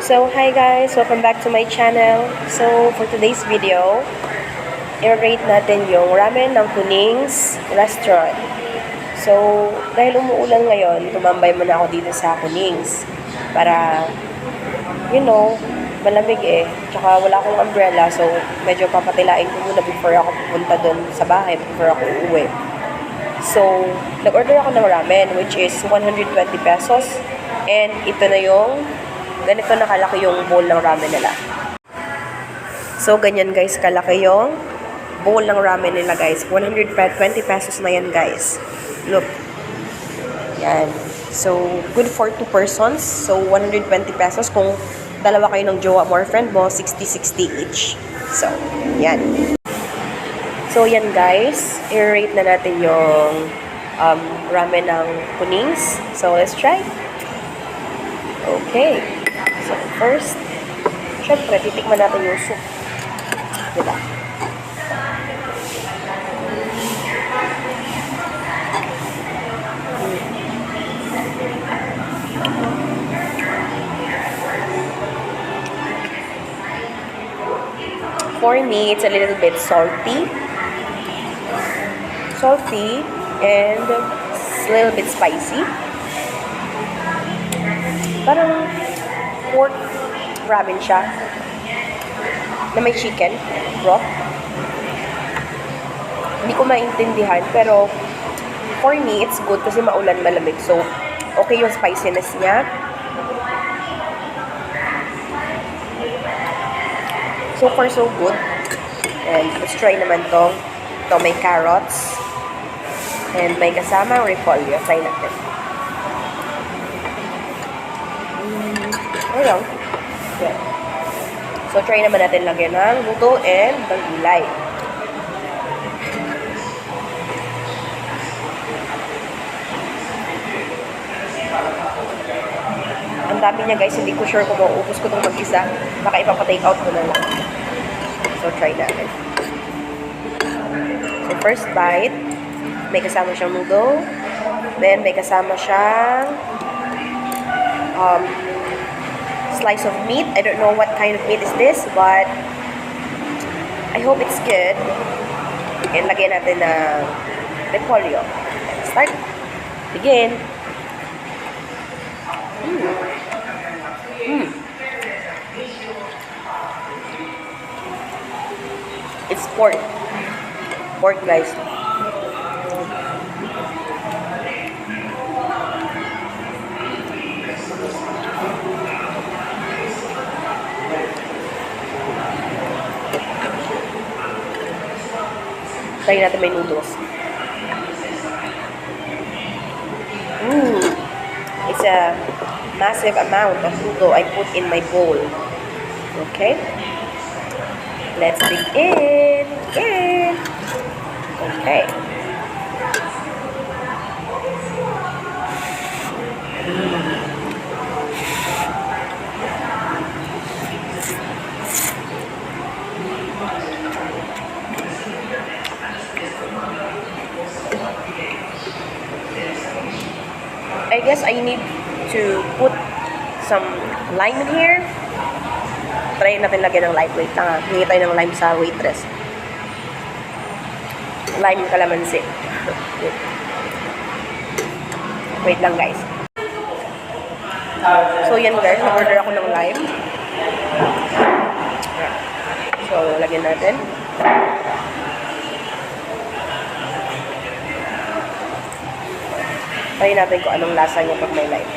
So, hi guys! Welcome back to my channel. So, for today's video, i-rate natin yung ramen ng Kuning's Restaurant. So, dahil umuulan ngayon, tumambay muna ako dito sa Kuning's para, malamig eh. Tsaka wala akong umbrella, so medyo papatilain ko muna before ako pupunta dun sa bahay, before ako uuwi. So, nag-order ako ng ramen, which is 120 pesos. And ito na yung ganito na kalaki yung bowl ng ramen nila. So, ganyan guys, kalaki yung bowl ng ramen nila guys. 120 pesos na yan guys. Look. Yan. So, good for 2 persons. So, 120 pesos. Kung dalawa kayo ng jowa mo or friend mo, 60-60 each. So, yan. So, yan guys. I-rate na natin yung ramen ng Kuning's. So, let's try. Okay. So, first, syempre, titikman natin yung soup. Diba? For me, it's a little bit salty. Salty and a little bit spicy. Parang pork ramen siya na may chicken broth. Hindi ko maintindihan, pero for me, it's good kasi maulan, malamig. So, okay yung spiciness niya. So far, so good. And let's try naman to. Ito, may carrots. And may kasama repolyo. Try natin. Ayan. Yeah. So, try naman natin lagyan ng luto and ng gulay. Ang dami niya guys, hindi ko sure kung mauubos ko itong mag-isa. Baka ipapa-take out ko na lang. So, try natin. So, first bite, may kasama siyang noodle. Then, may kasama siyang slice of meat. I don't know what kind of meat is this, but I hope it's good. And lagyan natin ng repolyo. Let's start. Begin. It's pork. Pork, guys. Try natin may noodles. It's a massive amount of noodle I put in my bowl. Okay. Let's begin. Okay. I guess I need to put some lime in here. Try natin lagyan ng lime. Wait lang ha. Hingi tayo ng lime sa waitress. Lime calamansi. Wait lang guys. So yan guys, na-order ako ng lime. So lagyan natin. Try natin kung anong lasa niya pag may lime.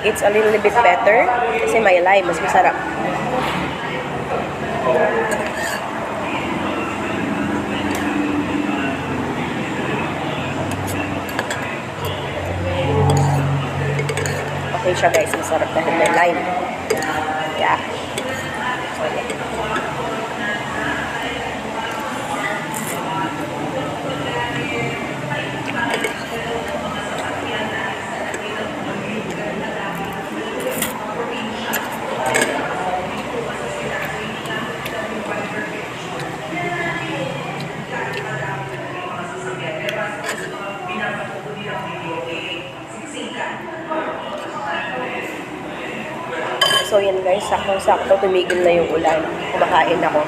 It's a little bit better kasi may lime, mas masarap. Okay siya guys, masarap dahil may lime. Yeah. So, yeah. So, yan guys, sakto-sakto, tumigil na yung ulan. Kumakain ako.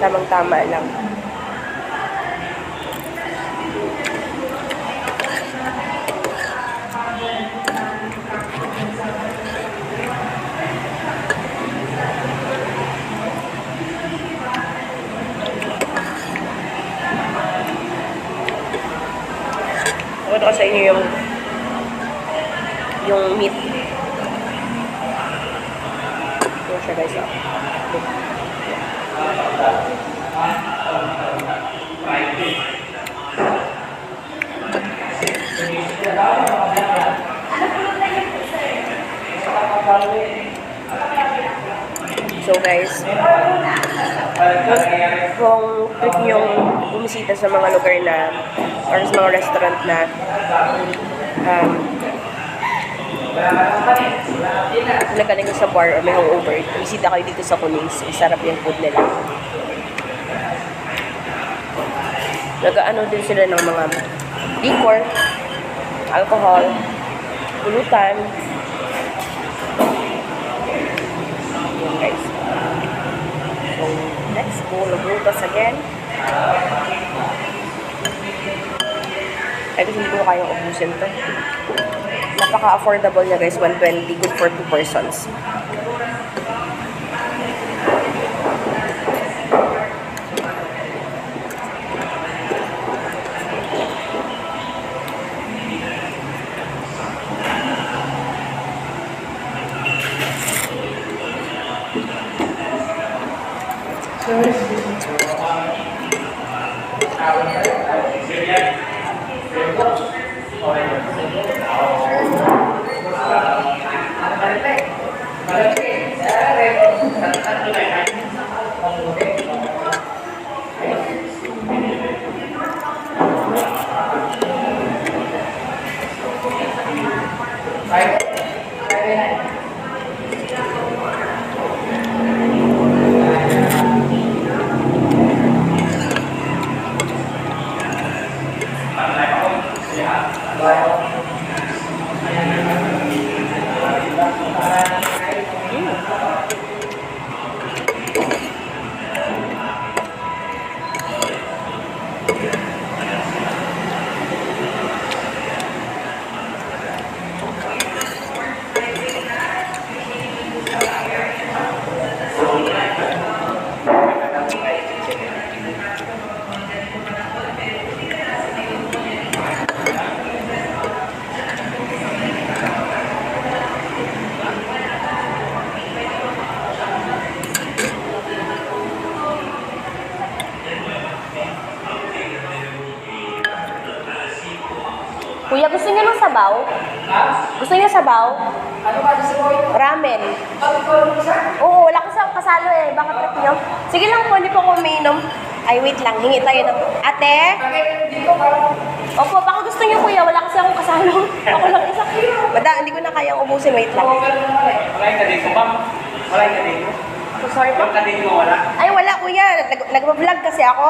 Tamang-tama lang. Pakita ko sa inyo yung meat. Ito siya guys. So guys, kung trip nyong bumisita sa mga lugar na or sa mga restaurant na nagaling sa bar or may hangover, bisita kayo dito sa Kunis. Sarap yung food nila. Nag-ano din sila ng mga liquor, alcohol, pulutan. Yan guys. So, let's go. Lagrutas again. Ay, kasi hindi ko kayang ubusin to. Napaka-affordable niya guys, 120, good for 2 persons. Kuya, gusto niyo ng sabaw? Ha? Gusto niyo sabaw? Ano ba gusto mo? Ramen. Bakit ko lang isa? Oo, wala ko sa kasalo eh. Baka trip niyo. Sige lang po, hindi po ako umiinom. Ay, wait lang. Hingi tayo ng... Ate? Bakit dito parang... Opo, baka gusto niyo kuya. Wala kasi akong kasalo. Ako lang isa. Hindi ko na kayang ubusin. Wait lang. Oo, ganun naman eh. Wala yung kadate mo, ma'am. Wala yung kadate mo. So, sorry po. Yung kadate mo, wala. Ay, wala kuya. Nag-vlog kasi ako.